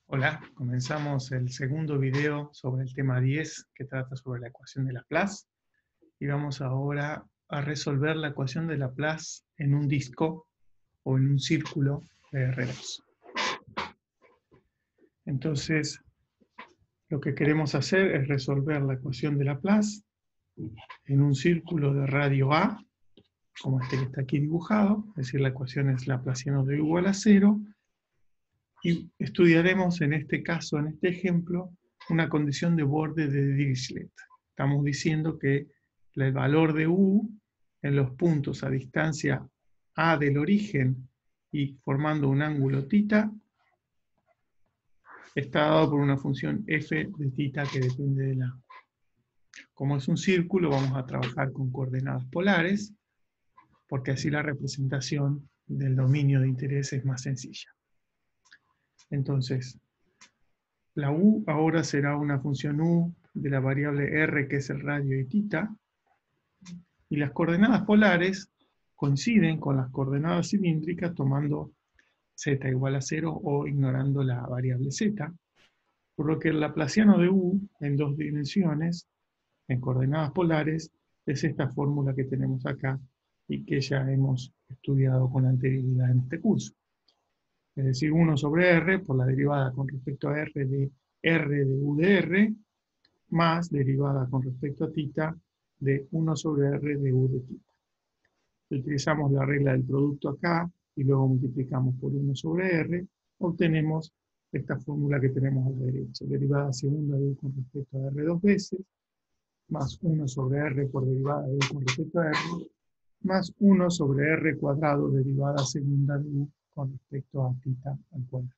Hola, comenzamos el segundo video sobre el tema 10 que trata sobre la ecuación de Laplace y vamos ahora a resolver la ecuación de Laplace en un disco o en un círculo de R2. Entonces, lo que queremos hacer es resolver la ecuación de Laplace en un círculo de radio A, como este que está aquí dibujado, es decir, la ecuación es laplaciano de U igual a 0, y estudiaremos en este caso, en este ejemplo, una condición de borde de Dirichlet. Estamos diciendo que el valor de U en los puntos a distancia A del origen y formando un ángulo θ está dado por una función f de θ que depende de la A. Como es un círculo, vamos a trabajar con coordenadas polares, porque así la representación del dominio de interés es más sencilla. Entonces, la U ahora será una función U de la variable R, que es el radio, y θ, y las coordenadas polares coinciden con las coordenadas cilíndricas tomando z igual a 0 o ignorando la variable z, por lo que el laplaciano de U en dos dimensiones, en coordenadas polares, es esta fórmula que tenemos acá y que ya hemos estudiado con anterioridad en este curso. Es decir, 1 sobre R por la derivada con respecto a R de U de R, más derivada con respecto a θ de 1 sobre R de U de θ. Si utilizamos la regla del producto acá y luego multiplicamos por 1 sobre R, obtenemos esta fórmula que tenemos a la derecha. Derivada segunda de U con respecto a R dos veces, más 1 sobre R por derivada de U con respecto a R, más 1 sobre R cuadrado derivada segunda de U con respecto a θ al cuadrado.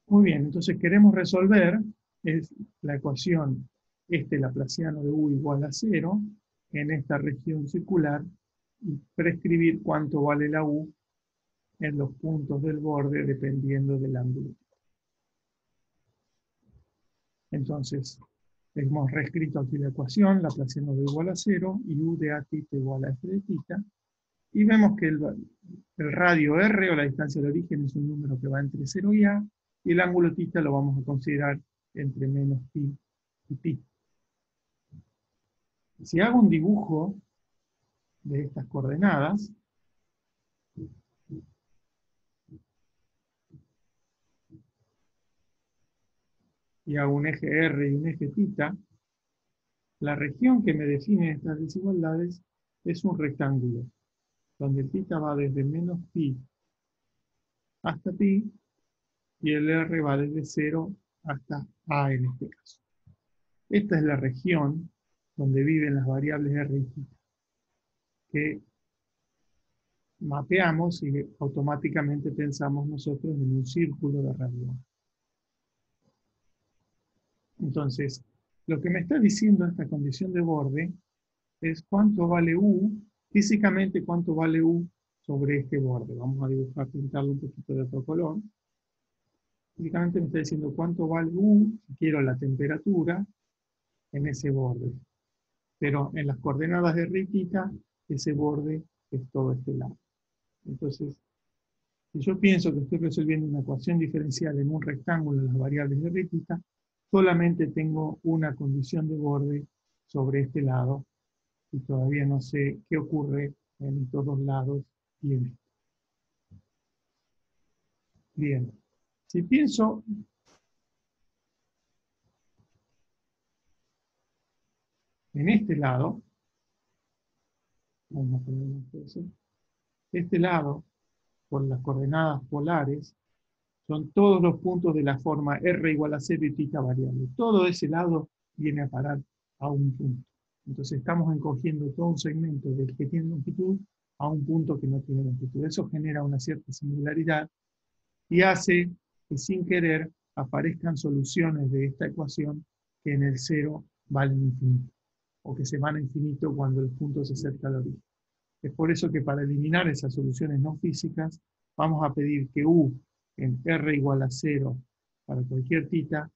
Muy bien, entonces queremos resolver es la ecuación laplaciano de U igual a 0 en esta región circular y prescribir cuánto vale la U en los puntos del borde dependiendo del ángulo. Entonces, hemos reescrito aquí la ecuación, laplaciano de U igual a 0 y U de A θ igual a F de θ, y vemos que el radio R o la distancia de origen es un número que va entre 0 y A, y el ángulo θ lo vamos a considerar entre menos pi y pi. Si hago un dibujo de estas coordenadas, y hago un eje R y un eje θ, la región que me define estas desigualdades es un rectángulo, donde el θ va desde menos pi hasta pi, y el R va desde 0 hasta A en este caso. Esta es la región donde viven las variables R y θ, que mapeamos y automáticamente pensamos nosotros en un círculo de radio. Entonces, lo que me está diciendo esta condición de borde es cuánto vale U, físicamente cuánto vale U sobre este borde. Vamos a dibujar, pintarlo un poquito de otro color. Físicamente me está diciendo cuánto vale U, si quiero la temperatura, en ese borde. Pero en las coordenadas de R y θ, ese borde es todo este lado. Entonces, si yo pienso que estoy resolviendo una ecuación diferencial en un rectángulo de las variables de R y θ, solamente tengo una condición de borde sobre este lado, y todavía no sé qué ocurre en estos dos lados y en este. Bien, si pienso en este lado, vamos a poner este lado, por las coordenadas polares, son todos los puntos de la forma R igual a 0 y θ variable. Todo ese lado viene a parar a un punto. Entonces estamos encogiendo todo un segmento del que tiene longitud a un punto que no tiene longitud. Eso genera una cierta singularidad y hace que sin querer aparezcan soluciones de esta ecuación que en el 0 valen infinito, o que se van a infinito cuando el punto se acerca al origen. Es por eso que para eliminar esas soluciones no físicas, vamos a pedir que U en R igual a 0 para cualquier θ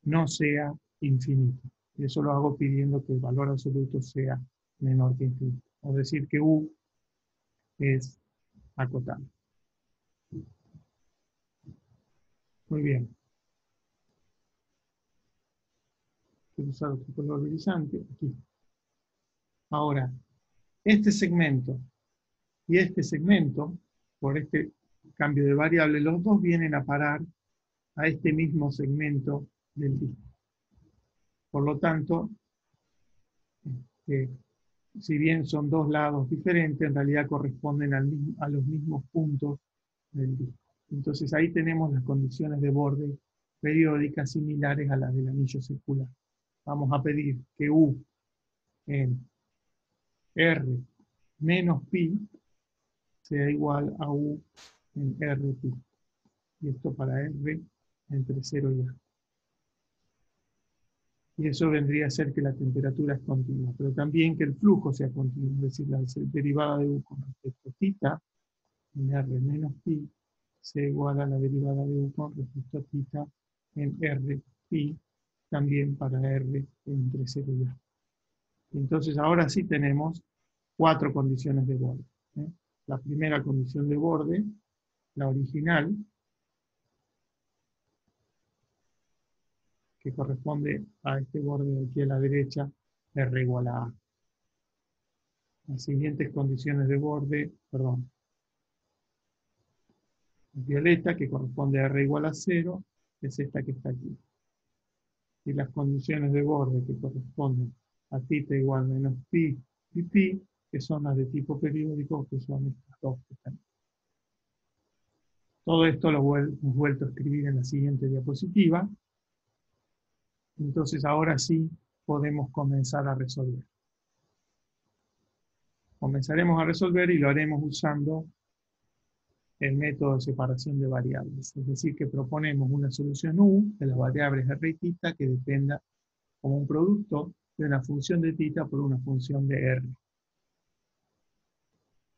no sea infinito. Y eso lo hago pidiendo que el valor absoluto sea menor que infinito. Es decir, que U es acotable. Muy bien. Quiero usar otro color brillante. Aquí. Ahora, este segmento y este segmento, por este cambio de variable, los dos vienen a parar a este mismo segmento del disco. Por lo tanto, eh, si bien son dos lados diferentes, en realidad corresponden a los mismos puntos del disco. Entonces ahí tenemos las condiciones de borde periódicas similares a las del anillo circular. Vamos a pedir que U en R menos pi sea igual a U en R pi. Y esto para R entre 0 y A. Y eso vendría a ser que la temperatura es continua, pero también que el flujo sea continuo, es decir, la derivada de U con respecto a θ en R menos pi sea igual a la derivada de U con respecto a θ en R pi, también para R entre 0 y A. Entonces ahora sí tenemos 4 condiciones de borde. La primera condición de borde, la original, que corresponde a este borde de aquí a la derecha, R igual a A. Las siguientes condiciones de borde, perdón, violeta, que corresponde a R igual a 0, es esta que está aquí. Y las condiciones de borde que corresponden a θ igual menos pi y pi, que son las de tipo periódico, que son estas dos que están. Todo esto lo hemos vuelto a escribir en la siguiente diapositiva. Entonces ahora sí podemos comenzar a resolver. Comenzaremos a resolver y lo haremos usando el método de separación de variables. Es decir, que proponemos una solución U de las variables R y θ que dependa como un producto de una función de θ por una función de R.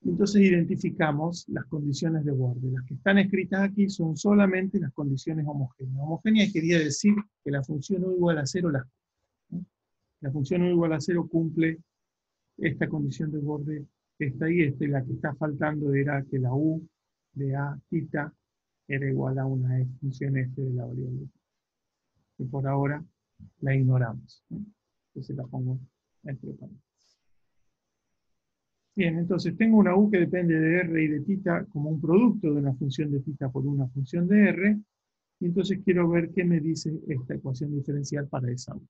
Entonces identificamos las condiciones de borde. Las que están escritas aquí son solamente las condiciones homogéneas. Homogéneas quería decir que la función U igual a 0 las cumple. La función U igual a 0 cumple esta condición de borde, esta y esta, y la que está faltando era que la U de A θ era igual a una función f de la variable. Y por ahora la ignoramos. Entonces la pongo entre paréntesis. Bien, entonces tengo una U que depende de R y de θ como un producto de una función de θ por una función de R, y entonces quiero ver qué me dice esta ecuación diferencial para esa U.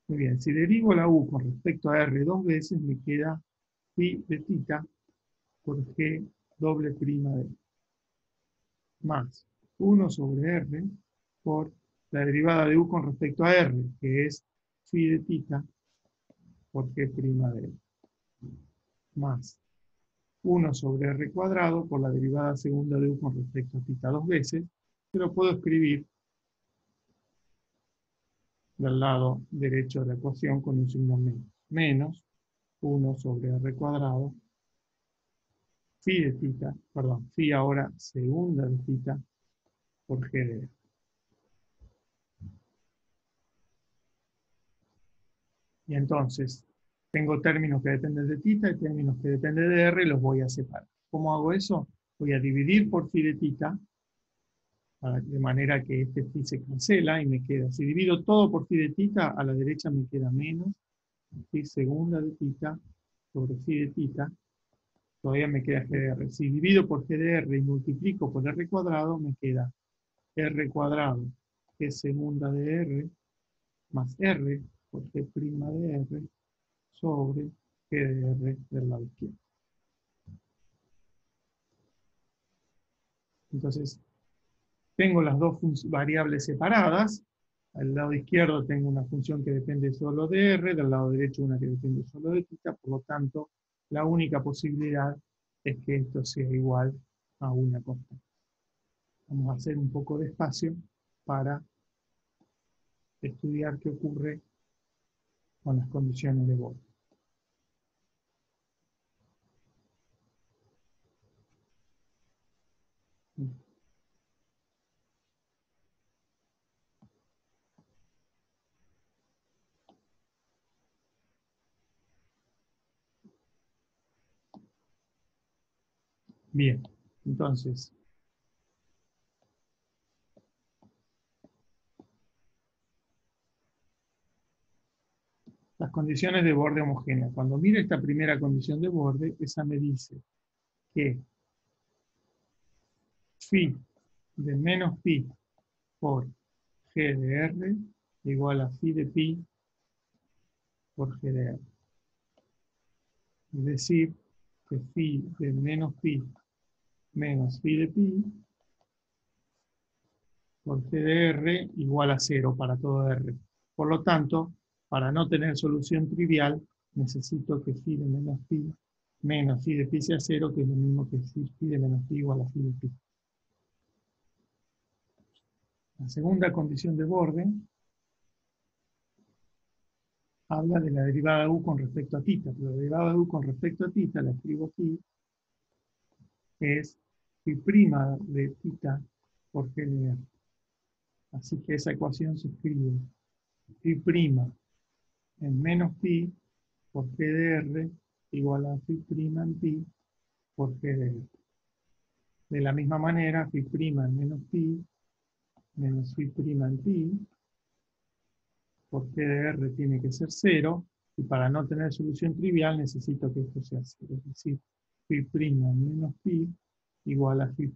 Muy bien, si derivo la U con respecto a R dos veces, me queda phi de θ por G doble prima de más 1 sobre R por la derivada de U con respecto a R, que es phi de θ por G prima de más 1 sobre R cuadrado por la derivada segunda de U con respecto a θ dos veces, que lo puedo escribir del lado derecho de la ecuación con un signo menos. Menos 1 sobre R cuadrado, phi de θ, perdón, phi ahora segunda de θ por G de R. Y entonces, tengo términos que dependen de θ y términos que dependen de R y los voy a separar. ¿Cómo hago eso? Voy a dividir por phi de θ, de manera que este phi se cancela y me queda, si divido todo por phi de θ, a la derecha me queda menos phi segunda de θ sobre phi de θ, todavía me queda G de R. Si divido por G de R y multiplico por R cuadrado, me queda R cuadrado, G segunda de R, más R por G prima de R, sobre G de R del lado izquierdo. Entonces, tengo las dos variables separadas. Al lado izquierdo tengo una función que depende solo de R, del lado derecho una que depende solo de θ, por lo tanto, la única posibilidad es que esto sea igual a una constante. Vamos a hacer un poco de espacio para estudiar qué ocurre con las condiciones de borde. Bien, entonces, las condiciones de borde homogénea. Cuando mire esta primera condición de borde, esa me dice que phi de menos pi por g de r igual a phi de pi por g de r. Es decir, que phi de menos pi menos phi de pi por g de r igual a 0 para todo r. Por lo tanto, para no tener solución trivial, necesito que phi de menos phi de pi sea 0, que es lo mismo que phi de menos pi igual a phi de pi. La segunda condición de borde habla de la derivada de u con respecto a θ, pero la derivada de u con respecto a θ, la escribo aquí, es phi' de θ por g de r. Así que esa ecuación se escribe phi' en menos pi por g de r igual a phi' en pi por g de r. De la misma manera, phi' en menos pi menos phi' en pi por g de r tiene que ser 0, y para no tener solución trivial necesito que esto sea 0. Es decir, phi' en menos pi igual a phi'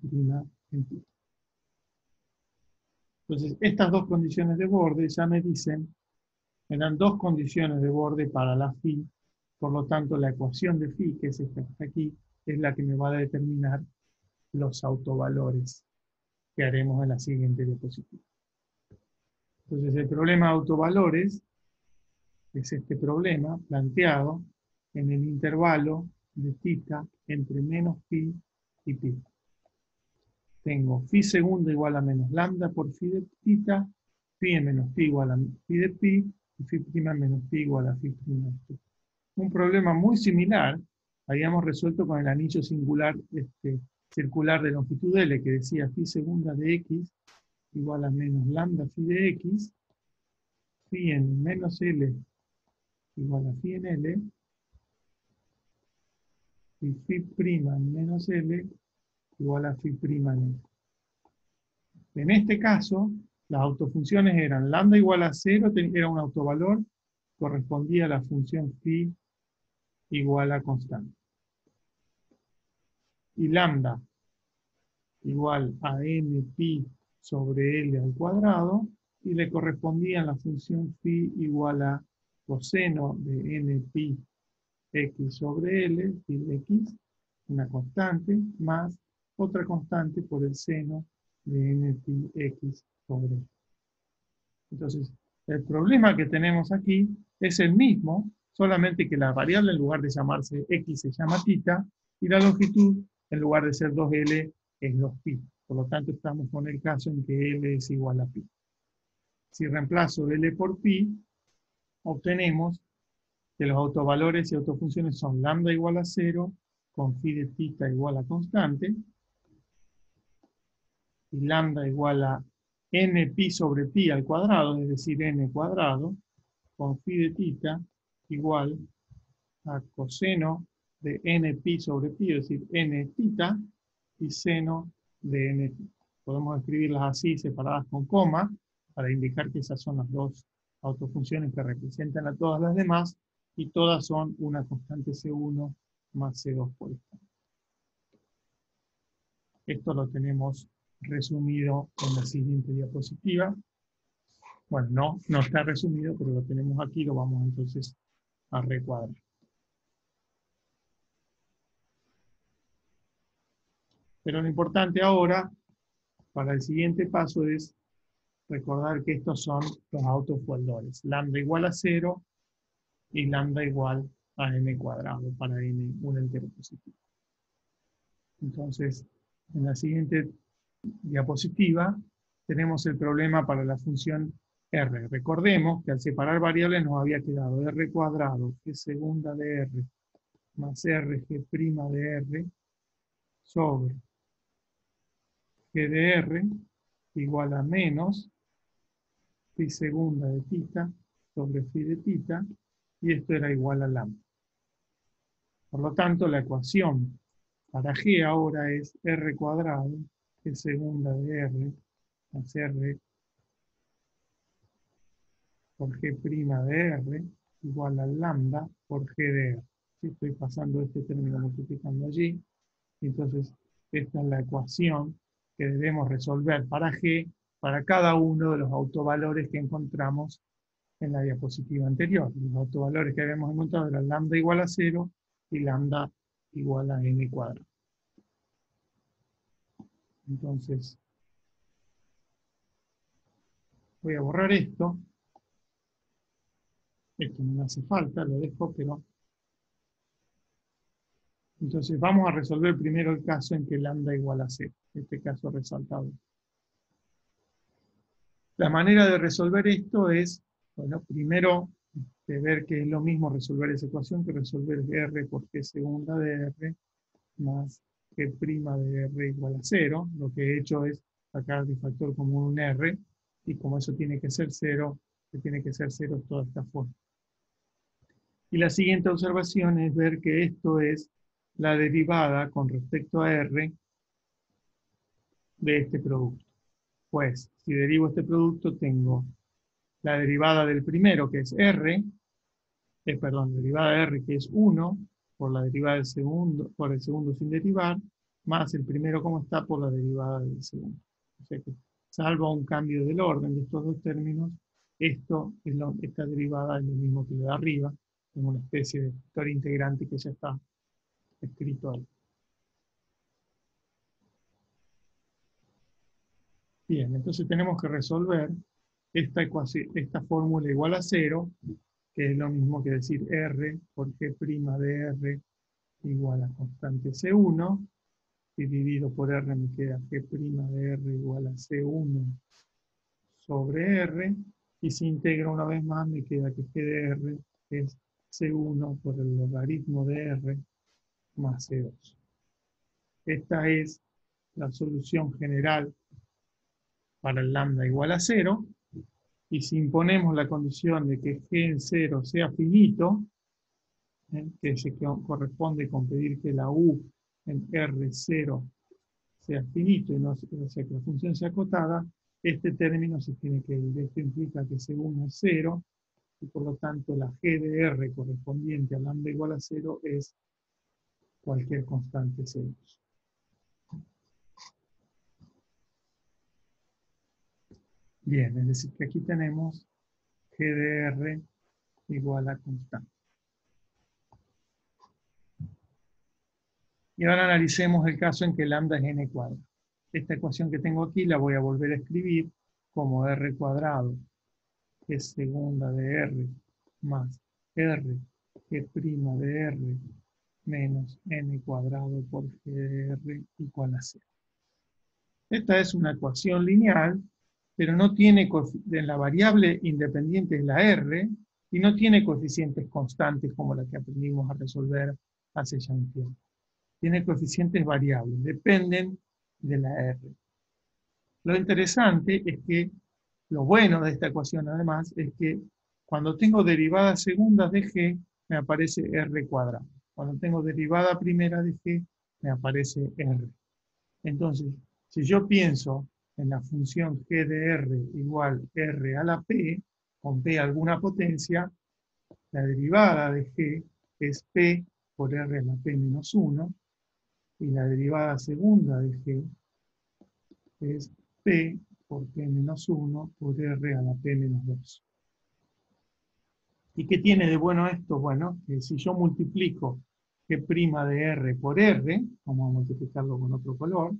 en pi. Entonces, estas dos condiciones de borde ya me dicen, me dan dos condiciones de borde para la phi, por lo tanto la ecuación de phi, que es esta que está aquí, es la que me va a determinar los autovalores que haremos en la siguiente diapositiva. Entonces el problema de autovalores es este problema planteado en el intervalo de θ entre menos pi y pi. Tengo phi segunda igual a menos lambda por phi de θ, phi en menos pi igual a phi de pi, y phi' en menos pi igual a phi' de pi. Un problema muy similar habíamos resuelto con el anillo singular circular de longitud L, que decía phi segunda de x igual a menos lambda phi de x, phi en menos L igual a phi en L, y phi' en menos L igual a phi' en L. En este caso, las autofunciones eran lambda igual a 0, era un autovalor, correspondía a la función phi igual a constante. Y lambda igual a n pi sobre L al cuadrado, y le correspondía la función phi igual a coseno de n pi x sobre L, phi de x, una constante, más otra constante por el seno de n pi x sobre L. Entonces, el problema que tenemos aquí es el mismo, solamente que la variable en lugar de llamarse x se llama θ, y la longitud en lugar de ser 2L es 2pi. Por lo tanto, estamos con el caso en que L es igual a pi. Si reemplazo L por pi, obtenemos que los autovalores y autofunciones son lambda igual a 0, con phi de θ igual a constante, y lambda igual a n pi sobre pi al cuadrado, es decir, n cuadrado, con phi de θ igual a coseno de n pi sobre pi, es decir, n θ, y seno de n θ. Podemos escribirlas así, separadas con coma, para indicar que esas son las dos autofunciones que representan a todas las demás, y todas son una constante C1 más C2 por esta. Esto lo tenemos resumido en la siguiente diapositiva. Bueno, no está resumido, pero lo tenemos aquí, lo vamos entonces a recuadrar. Pero lo importante ahora, para el siguiente paso, es recordar que estos son los autovalores. Lambda igual a 0 y lambda igual a n cuadrado para n un entero positivo. Entonces, en la siguiente diapositiva tenemos el problema para la función r. Recordemos que al separar variables nos había quedado r cuadrado, g segunda de r, más r g' de r, sobre g de r, igual a menos phi segunda de θ sobre phi de θ, y esto era igual a lambda. Por lo tanto, la ecuación para g ahora es r cuadrado, g segunda de r, más r por g' de r, igual a lambda por G de R. ¿Sí? Estoy pasando este término multiplicando allí. Entonces, esta es la ecuación que debemos resolver para G, para cada uno de los autovalores que encontramos en la diapositiva anterior. Los autovalores que habíamos encontrado eran lambda igual a 0 y lambda igual a n cuadrado. Entonces, voy a borrar esto. Esto no me hace falta, lo dejo, pero... Entonces, vamos a resolver primero el caso en que lambda igual a 0. Este caso resaltado. La manera de resolver esto es, bueno, primero de ver que es lo mismo resolver esa ecuación que resolver R por G segunda de R más G' de R igual a 0. Lo que he hecho es sacar de factor común un R, y como eso tiene que ser 0, que tiene que ser 0 toda esta forma. Y la siguiente observación es ver que esto es la derivada con respecto a R de este producto. Pues, si derivo este producto, tengo la derivada del primero, que es R, derivada de R, que es 1, por la derivada del segundo, por el segundo sin derivar, más el primero como está por la derivada del segundo. O sea que, salvo un cambio del orden de estos dos términos, esta derivada es lo mismo que lo de arriba, en una especie de factor integrante que ya está escrito ahí. Bien, entonces tenemos que resolver esta fórmula igual a 0, que es lo mismo que decir R por G' de R igual a constante C1, y dividido por R me queda G' de R igual a C1 sobre R, y si integro una vez más me queda que G de R es C1 por el logaritmo de R más C2. Esta es la solución general para el lambda igual a 0, y si imponemos la condición de que G en 0 sea finito, que se corresponde con pedir que la U en R0 sea finito, y no, o sea que la función sea acotada, este término se tiene que ir. Esto implica que según es 0, y por lo tanto la G de R correspondiente a lambda igual a 0 es cualquier constante C2. Bien, es decir que aquí tenemos G de R igual a constante. Y ahora analicemos el caso en que lambda es n cuadrado. Esta ecuación que tengo aquí la voy a volver a escribir como R cuadrado, que es segunda de R, más R, G' de R, menos n cuadrado por G de R igual a 0. Esta es una ecuación lineal, pero no tiene, en la variable independiente es la R, y no tiene coeficientes constantes como la que aprendimos a resolver hace ya un tiempo. Tiene coeficientes variables, dependen de la R. Lo interesante es que, lo bueno de esta ecuación además, es que cuando tengo derivadas segundas de G, me aparece R cuadrado. Cuando tengo derivada primera de G, me aparece R. Entonces, si yo pienso en la función G de R igual R a la P, con P alguna potencia, la derivada de G es P por R a la P menos 1, y la derivada segunda de G es P por P menos 1 por R a la P menos 2. ¿Y qué tiene de bueno esto? Bueno, que si yo multiplico G' de R por R, vamos a multiplicarlo con otro color,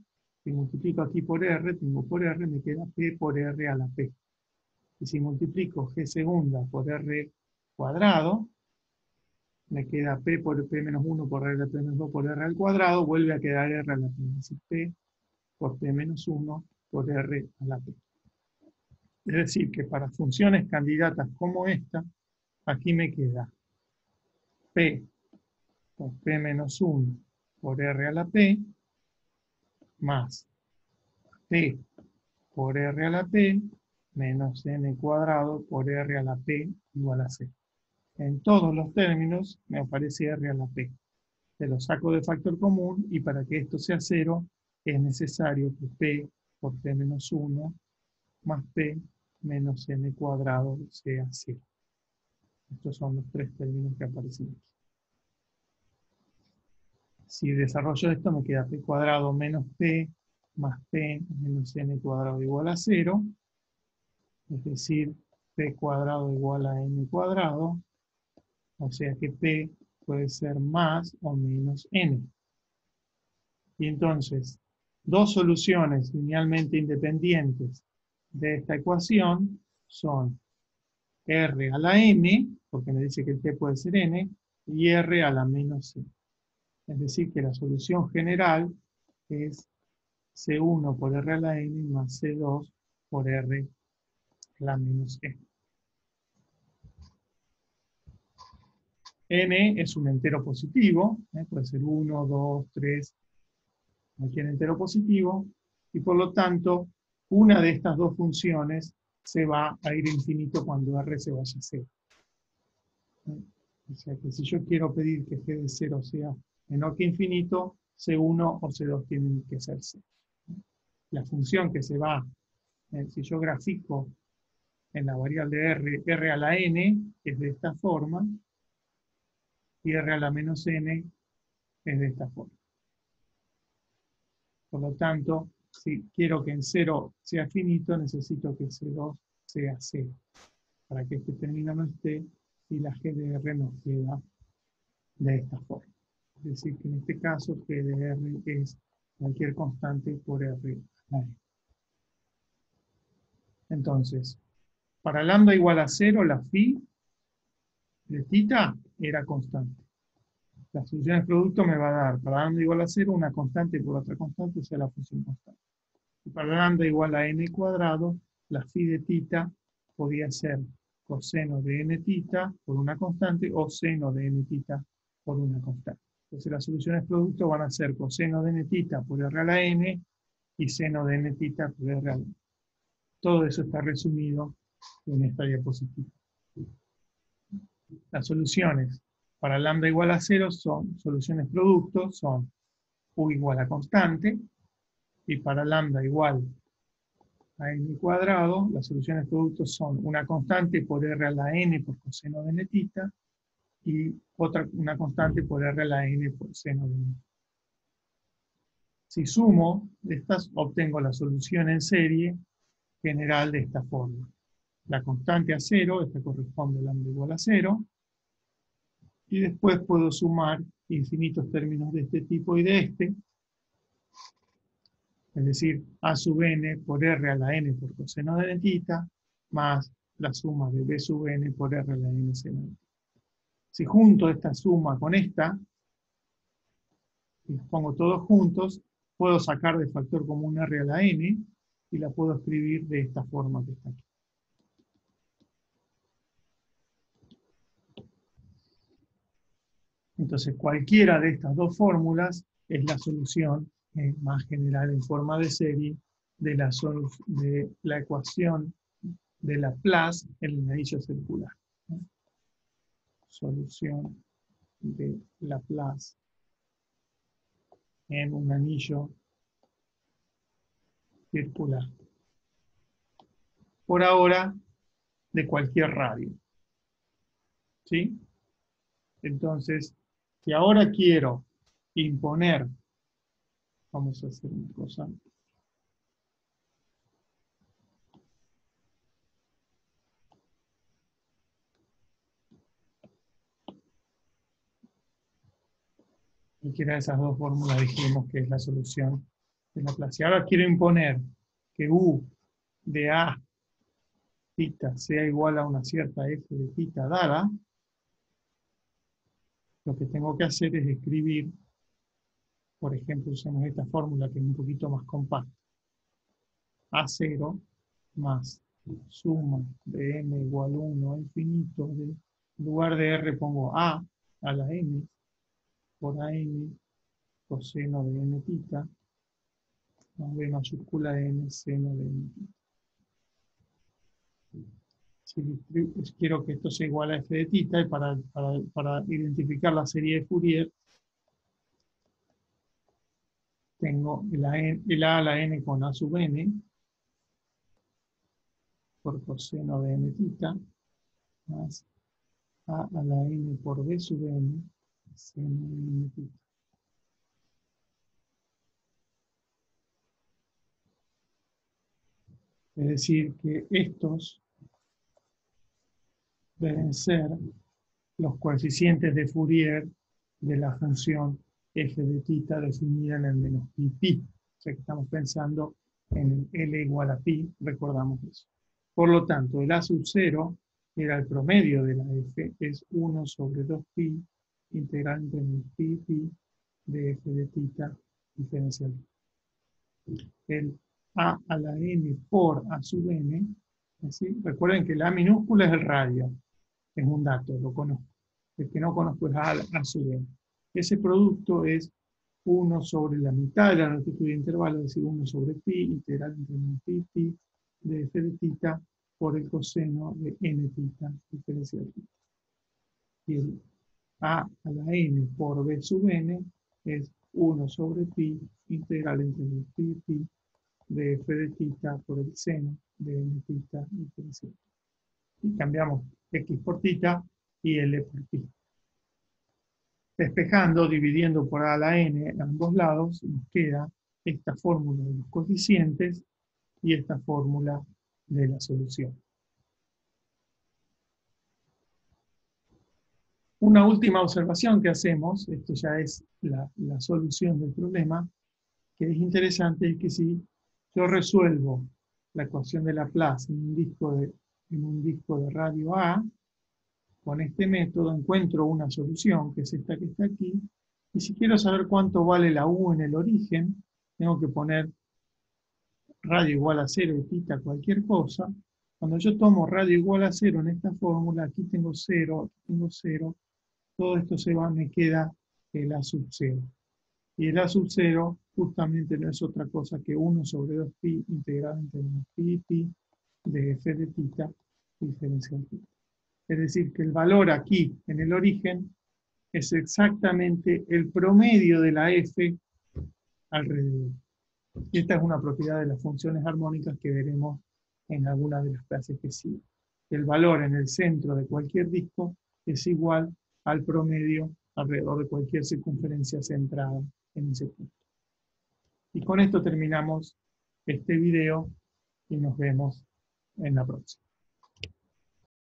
si multiplico aquí por R, tengo por R, me queda P por R a la P. Y si multiplico G segunda por R cuadrado, me queda P por P menos 1 por R a P menos 2 por R al cuadrado, vuelve a quedar R a la P. Es decir, P por P menos 1 por R a la P. Es decir, que para funciones candidatas como esta, aquí me queda P por P menos 1 por R a la P, más P por R a la P, menos N cuadrado por R a la P igual a 0. En todos los términos me aparece R a la P. Se lo saco de factor común, y para que esto sea 0, es necesario que P por P menos 1 más P menos N cuadrado sea 0. Estos son los tres términos que aparecen aquí. Si desarrollo esto, me queda p cuadrado menos p más p menos n cuadrado igual a 0, es decir, p cuadrado igual a n cuadrado, o sea que p puede ser más o menos n. Y entonces, dos soluciones linealmente independientes de esta ecuación son r a la n, porque me dice que el p puede ser n, y r a la menos n. Es decir, que la solución general es C1 por R a la N más C2 por R a la menos N. N es un entero positivo, puede ser 1, 2, 3, cualquier entero positivo, y por lo tanto, una de estas dos funciones se va a ir a infinito cuando R se vaya a 0. O sea que si yo quiero pedir que g de 0 sea menor que infinito, C1 o C2 tienen que ser 0. La función que se va, si yo grafico en la variable r a la n, es de esta forma, y r a la menos n es de esta forma. Por lo tanto, si quiero que en 0 sea finito, necesito que C2 sea 0, para que este término no esté, y la g de r nos queda de esta forma. Es decir, que en este caso g de r es cualquier constante por r a la n. Entonces, para lambda igual a 0, la phi de θ era constante. La solución del producto me va a dar, para lambda igual a 0, una constante por otra constante, o sea, la función constante. Y para lambda igual a n cuadrado, la phi de θ podía ser coseno de n θ por una constante o seno de n θ por una constante. Entonces las soluciones producto van a ser coseno de n θ por r a la n y seno de n θ por r a la n. Todo eso está resumido en esta diapositiva. Las soluciones para lambda igual a 0 son soluciones productos, son u igual a constante, y para lambda igual a n cuadrado, las soluciones productos son una constante por r a la n por coseno de n θ, y una constante por r a la n por seno de n. Si sumo estas, obtengo la solución en serie general de esta forma. La constante a 0, esta corresponde a lambda igual a 0, y después puedo sumar infinitos términos de este tipo y de este, es decir, a sub n por r a la n por coseno de n θ, más la suma de b sub n por r a la n seno de n. Si junto esta suma con esta, y los pongo todos juntos, puedo sacar de factor común r a la n, y la puedo escribir de esta forma que está aquí. Entonces, cualquiera de estas dos fórmulas es la solución más general en forma de serie de la ecuación de Laplace en el anillo circular. Solución de Laplace en un anillo circular. Por ahora, de cualquier radio. ¿Sí? Entonces, si ahora quiero imponer, vamos a hacer una cosa. Cualquiera de esas dos fórmulas dijimos que es la solución de Laplace. Si ahora quiero imponer que U de A θ sea igual a una cierta f de θ dada, lo que tengo que hacer es escribir, por ejemplo, usamos esta fórmula que es un poquito más compacta. A0 más suma de n igual 1 a infinito, en lugar de r pongo a la n, por an coseno de n θ, más b mayúscula n seno de n θ. Si quiero que esto sea igual a f de θ, y para identificar la serie de Fourier, tengo el a a la n con a sub n, por coseno de n θ, más A a la n por b sub n, seno de n tita. Es decir, que estos deben ser los coeficientes de Fourier de la función f de tita definida en el menos pi pi. O sea que estamos pensando en el L igual a pi, recordamos eso. Por lo tanto, el A sub 0 era el promedio de la f, es 1 sobre 2pi, integral entre menos pi pi de f de tita diferencial. El A a la n por A sub n, ¿sí? Recuerden que la A minúscula es el radio, es un dato, lo conozco. El que no conozco es A sub n. Ese producto es 1 sobre la mitad de la longitud de intervalo, es decir, 1 sobre pi, integral entre menos pi pi de f de tita por el coseno de n tita diferencial tita. Y el A a la n por b sub n es 1 sobre pi, integral entre menos pi pi de f de tita por el seno de n tita diferencial. Y cambiamos x por tita y L por pi. Despejando, dividiendo por A a la n a ambos lados, nos queda esta fórmula de los coeficientes y esta fórmula de la solución. Una última observación que hacemos, esto ya es la solución del problema, que es interesante, es que si yo resuelvo la ecuación de Laplace en un disco de radio A, con este método encuentro una solución, que es esta que está aquí, y si quiero saber cuánto vale la U en el origen, tengo que poner radio igual a 0 y tita cualquier cosa. Cuando yo tomo radio igual a 0 en esta fórmula, aquí tengo 0, aquí tengo 0, todo esto se va, me queda el A sub 0. Y el A sub 0 justamente no es otra cosa que 1 sobre 2pi integral entre menos pi pi de f de tita diferencial tita. Es decir, que el valor aquí, en el origen, es exactamente el promedio de la f alrededor. Y esta es una propiedad de las funciones armónicas que veremos en alguna de las clases que siguen. El valor en el centro de cualquier disco es igual al promedio alrededor de cualquier circunferencia centrada en ese punto. Y con esto terminamos este video y nos vemos en la próxima.